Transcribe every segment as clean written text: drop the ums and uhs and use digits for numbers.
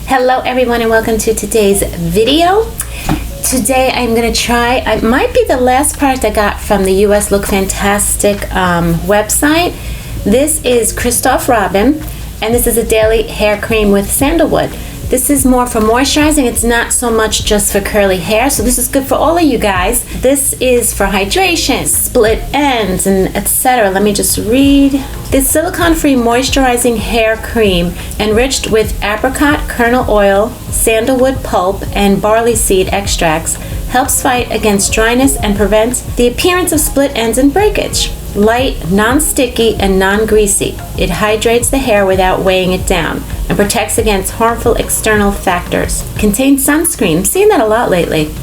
Hello everyone and welcome to today's video. Today I'm going to try, it might be the last product I got from the US Look Fantastic website. This is Christophe Robin and this is a daily hair cream with sandalwood. This is more for moisturizing. It's not so much just for curly hair, so this is good for all of you guys. This is for hydration, split ends, and etc. Let me just read. This silicone-free moisturizing hair cream enriched with apricot kernel oil, sandalwood pulp, and barley seed extracts helps fight against dryness and prevent the appearance of split ends and breakage. Light, non-sticky, and non-greasy. It hydrates the hair without weighing it down and protects against harmful external factors. Contains sunscreen. I'm seeing that a lot lately.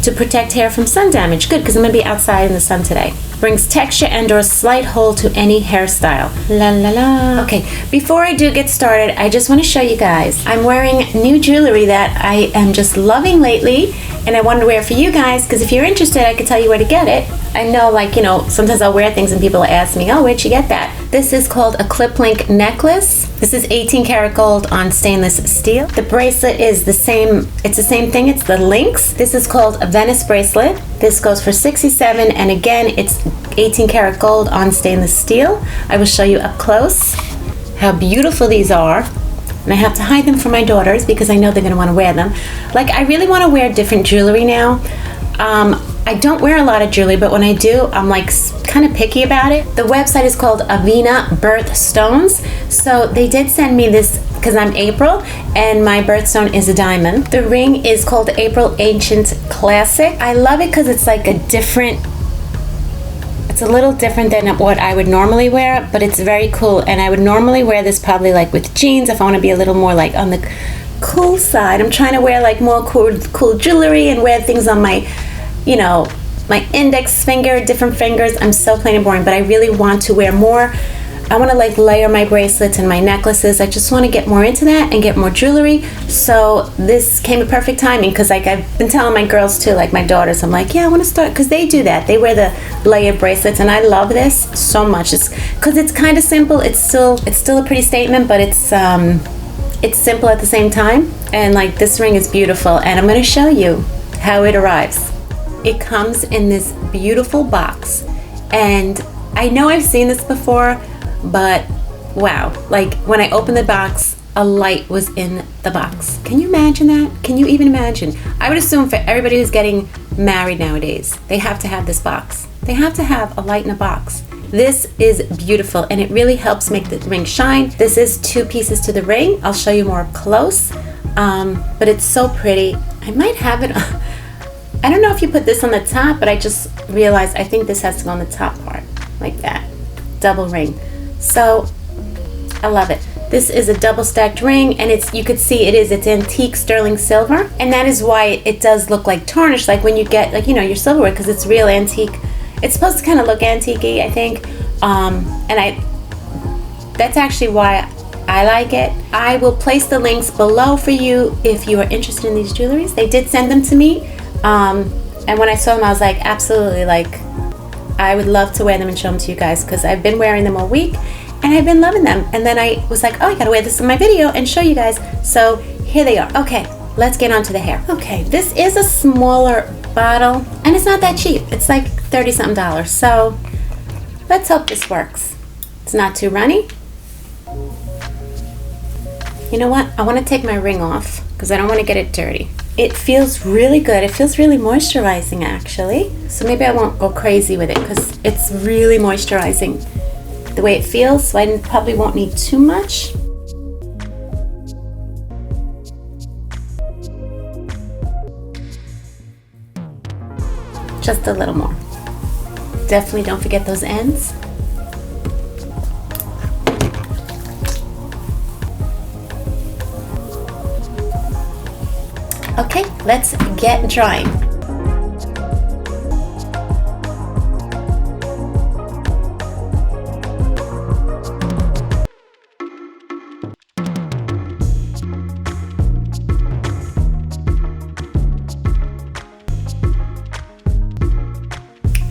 To protect hair from sun damage. Good, because I'm going to be outside in the sun today. Brings texture and or slight hold to any hairstyle. La la la. Okay, before I do get started, I just want to show you guys. I'm wearing new jewelry that I am just loving lately, and I wanted to wear it for you guys, because if you're interested, I can tell you where to get it. I know, like, you know, sometimes I'll wear things and people ask me, oh, where'd you get that? This is called a clip link necklace. This is 18 karat gold on stainless steel. The bracelet is the same, it's the same thing, it's the links. This is called a Venice bracelet. This goes for $67, and again, it's 18 karat gold on stainless steel. I will show you up close how beautiful these are. And I have to hide them from my daughters because I know they're gonna wanna wear them. Like, I really wanna wear different jewelry now. I don't wear a lot of jewelry, but when I do, I'm like kind of picky about it. The website is called Avena Birthstones. So they did send me this because I'm April and my birthstone is a diamond. The ring is called April Ancient Classic. I love it because it's like a different, it's a little different than what I would normally wear, but it's very cool. And I would normally wear this probably like with jeans if I want to be a little more like on the cool side. I'm trying to wear like more cool jewelry and wear things on my, you know, my index finger, different fingers. I'm so plain and boring, but I really want to wear more. I want to like layer my bracelets and my necklaces. I just want to get more into that and get more jewelry. So this came at perfect timing because like I've been telling my girls too, like my daughters, I'm like, yeah, I want to start, because they do that. They wear the layered bracelets and I love this so much. It's because it's kind of simple. It's still a pretty statement, but it's simple at the same time. And like this ring is beautiful, and I'm going to show you how it arrives. It comes in this beautiful box, and I know I've seen this before, but wow, like when I opened the box, a light was in the box. Can you imagine that? Can you even imagine? I would assume for everybody who's getting married nowadays, they have to have this box. They have to have a light in a box. This is beautiful, and it really helps make the ring shine. This is 2 pieces to the ring. I'll show you more up close, but it's so pretty. I might have it I don't know if you put this on the top, but I just realized I think this has to go on the top part, like that. Double ring. So, I love it. This is a double stacked ring, and it's, you could see it's antique sterling silver, and that is why it does look like tarnished, like when you get, like, you know, your silverware, because it's real antique. It's supposed to kind of look antique-y, I think, that's actually why I like it. I will place the links below for you if you are interested in these jewelries. They did send them to me. And when I saw them, I was like, absolutely, like, I would love to wear them and show them to you guys, because I've been wearing them all week and I've been loving them. And then I was like, oh, I gotta wear this in my video and show you guys. So here they are. Okay, let's get on to the hair. Okay, this is a smaller bottle and it's not that cheap. It's like $30-something. So let's hope this works. It's not too runny. You know what? I want to take my ring off because I don't want to get it dirty. It feels really good. It feels really moisturizing, actually. So maybe I won't go crazy with it because it's really moisturizing the way it feels. So I probably won't need too much. Just a little more. Definitely don't forget those ends. Okay, let's get drying.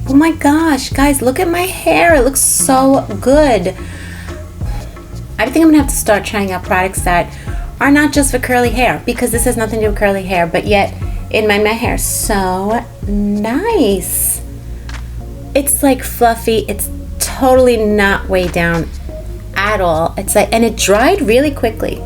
Oh my gosh, guys, look at my hair. It looks so good. I think I'm gonna have to start trying out products that are not just for curly hair, because this has nothing to do with curly hair, but yet it made my hair so nice. It's like fluffy. It's totally not weighed down at all. It's like, and it dried really quickly.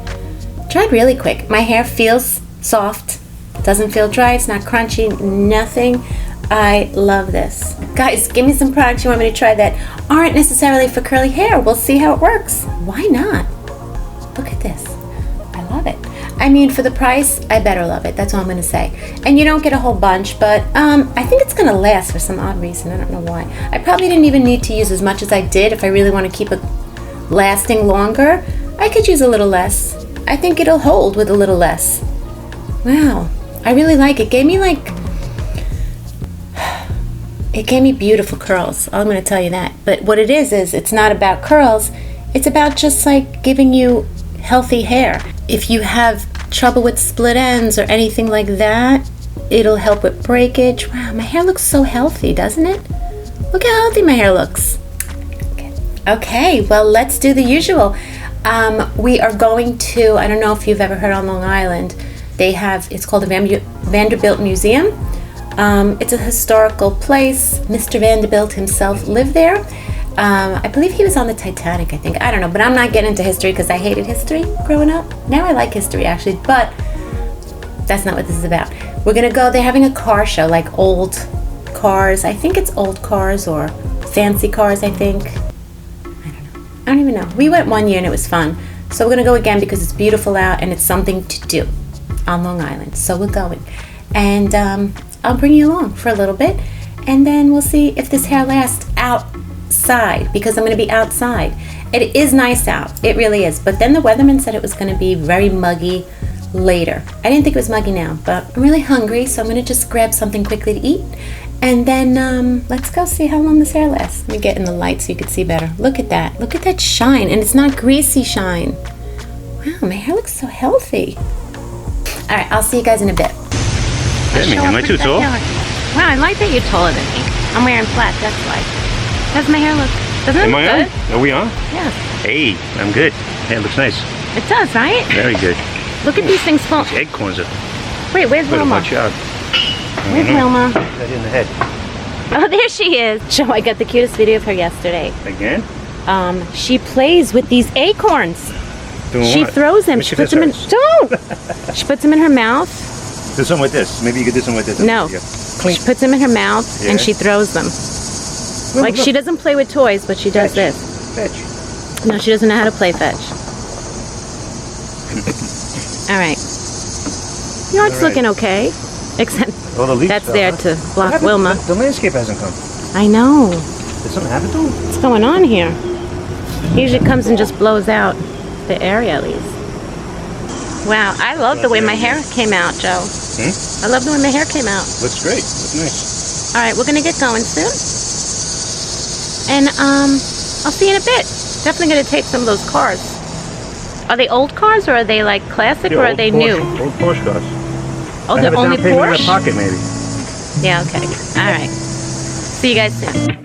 Dried really quick. My hair feels soft. Doesn't feel dry. It's not crunchy. Nothing. I love this. Guys, give me some products you want me to try that aren't necessarily for curly hair. We'll see how it works. Why not? Look at this. I love it. I mean, for the price, I better love it. That's all I'm going to say. And you don't get a whole bunch, but I think it's going to last for some odd reason. I don't know why. I probably didn't even need to use as much as I did. If I really want to keep it lasting longer, I could use a little less. I think it'll hold with a little less. Wow. I really like it. It gave me beautiful curls. I'm going to tell you that. But what it is it's not about curls. It's about just like giving you healthy hair. If you have trouble with split ends or anything like that, it'll help with breakage. Wow, my hair looks so healthy, doesn't it? Look how healthy my hair looks. Okay, well, let's do the usual. We are going to, I don't know if you've ever heard on Long Island, it's called the Vanderbilt Museum. It's a historical place. Mr. Vanderbilt himself lived there. I believe he was on the Titanic, I think. I don't know, but I'm not getting into history because I hated history growing up. Now I like history, actually, but that's not what this is about. We're going to go, they're having a car show, like old cars. I think it's old cars or fancy cars, I think. I don't even know. We went one year and it was fun. So we're going to go again because it's beautiful out and it's something to do on Long Island. So we're going. And I'll bring you along for a little bit. And then we'll see if this hair lasts outside because I'm going to be outside. It is nice out. It really is. But then the weatherman said it was going to be very muggy later. I didn't think it was muggy now, but I'm really hungry. So I'm going to just grab something quickly to eat. And then let's go see how long this hair lasts. Let me get in the light so you can see better. Look at that. Look at that shine. And it's not greasy shine. Wow, my hair looks so healthy. All right, I'll see you guys in a bit. Am I too tall? Wow, I like that you're taller than me. I'm wearing flats, that's why. How's my hair look? Doesn't it Am look I good? on? Are we on? Yes. Hey, I'm good. Hair looks nice. It does, right? Very good. Look at these things fall. These acorns are Wait, where's better Wilma? watch out. Where's Wilma? Right in the head. Oh, there she is. Joe, I got the cutest video of her yesterday. Again? She plays with these acorns. Doing She what? throws them. She puts them in. Don't. She puts them in her mouth. Do something with this. Maybe you could do something with this. No. Yeah. She puts them in her mouth and she throws them. Like she doesn't play with toys, but she does this. Fetch. No, she doesn't know how to play fetch. All right. Yard's looking okay, except All the leaves that's fell, there huh? to block Wilma. The landscape hasn't come. I know. Did something happen to him? What's going on here? He usually comes and just blows out the area at least. Wow, I love the way my hair came out, Joe. I love the way my hair came out. Looks great. Looks nice. All right, we're gonna get going soon, and I'll see you in a bit. Definitely gonna take some of those cars. Are they old cars or are they like classic or are they new? Old Porsche cars. Oh, they're only In my Porsche? pocket, maybe. Yeah, okay. All right. See you guys soon.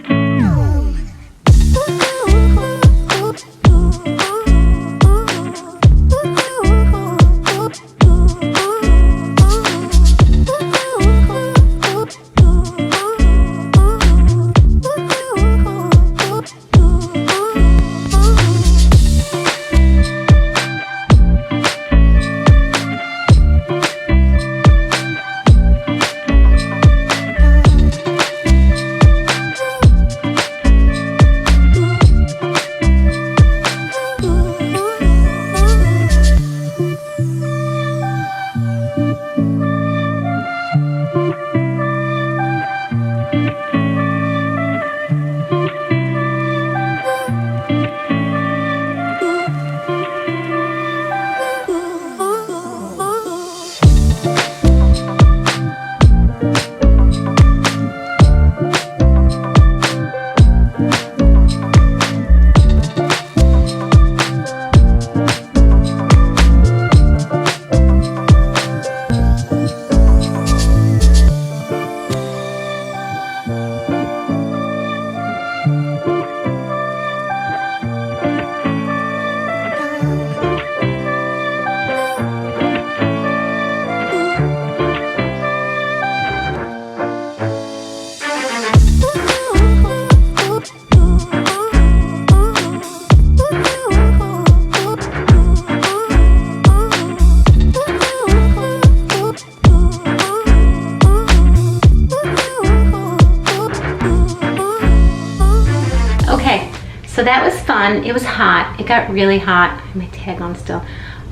fun. It was hot. It got really hot. I have my tag on still.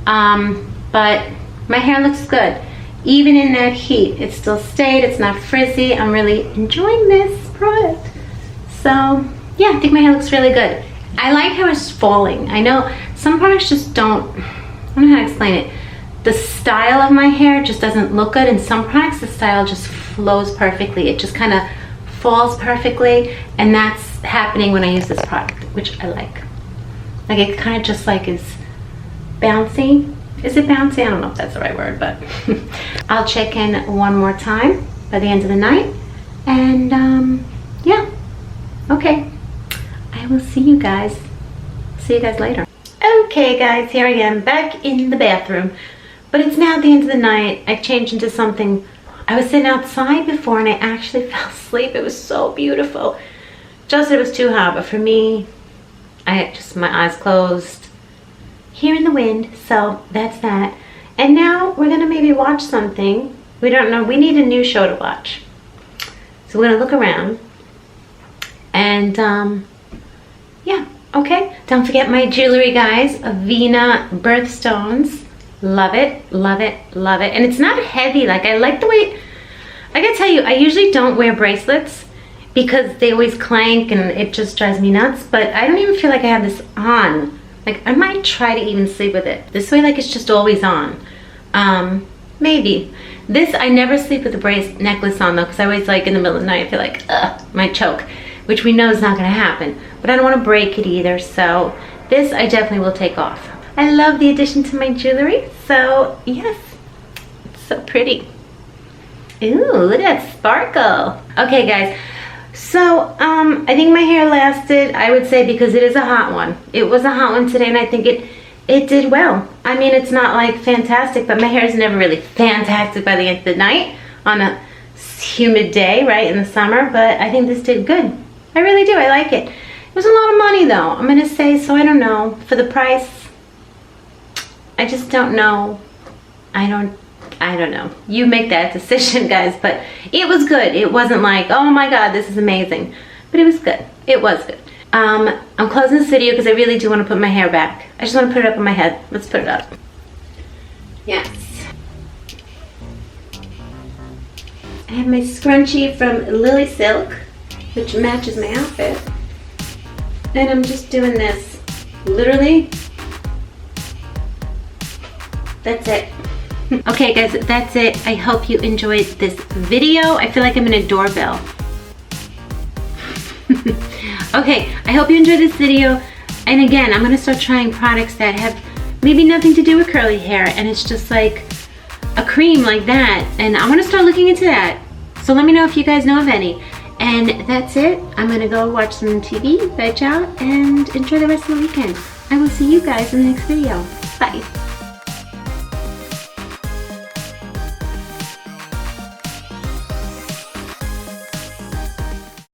But my hair looks good. Even in that heat, it still stayed. It's not frizzy. I'm really enjoying this product. So yeah, I think my hair looks really good. I like how it's falling. I know some products just don't, I don't know how to explain it. The style of my hair just doesn't look good. In some products, the style just flows perfectly. It just kind of falls perfectly, and that's happening when I use this product, which I like. Like it kind of just like is bouncy. Is it bouncy? I don't know if that's the right word, but I'll check in one more time by the end of the night. And yeah, okay. I will see you guys. See you guys later. Okay guys, here I am back in the bathroom. But it's now the end of the night. I changed into something. I was sitting outside before and I actually fell asleep. It was so beautiful. Just it was too hot, but for me, I had just my eyes closed, hearing the wind, so that's that. And now we're gonna maybe watch something. We don't know, we need a new show to watch. So we're gonna look around and yeah, okay. Don't forget my jewelry, guys. Avena Birthstones. Love it, love it, love it. And it's not heavy. Like I like the way, I gotta tell you, I usually don't wear bracelets because they always clank and it just drives me nuts, but I don't even feel like I have this on. Like I might try to even sleep with it. This way like it's just always on. Maybe. This, I never sleep with a necklace on though, because I always like in the middle of the night I feel like, might choke, which we know is not gonna happen. But I don't wanna break it either, so this I definitely will take off. I love the addition to my jewelry, so yes, it's so pretty. Ooh, look at that sparkle. Okay guys, so I think my hair lasted, I would say, because it is a hot one. It was a hot one today and I think it did well. I mean, it's not like fantastic, but my hair is never really fantastic by the end of the night on a humid day, right, in the summer, but I think this did good. I really do, I like it. It was a lot of money though, I'm gonna say, so I don't know. For the price, I just don't know. I don't know. You make that decision, guys, but it was good. It wasn't like, oh my God, this is amazing. But it was good. It was good. I'm closing this video because I really do want to put my hair back. I just want to put it up on my head. Let's put it up. Yes. I have my scrunchie from Lily Silk, which matches my outfit. And I'm just doing this. Literally, that's it. Okay guys, that's it. I hope you enjoyed this video. I feel like I'm in a doorbell. Okay, I hope you enjoyed this video. And again, I'm gonna start trying products that have maybe nothing to do with curly hair and it's just like a cream like that. And I wanna start looking into that. So let me know if you guys know of any. And that's it. I'm gonna go watch some TV, veg out, and enjoy the rest of the weekend. I will see you guys in the next video. Bye.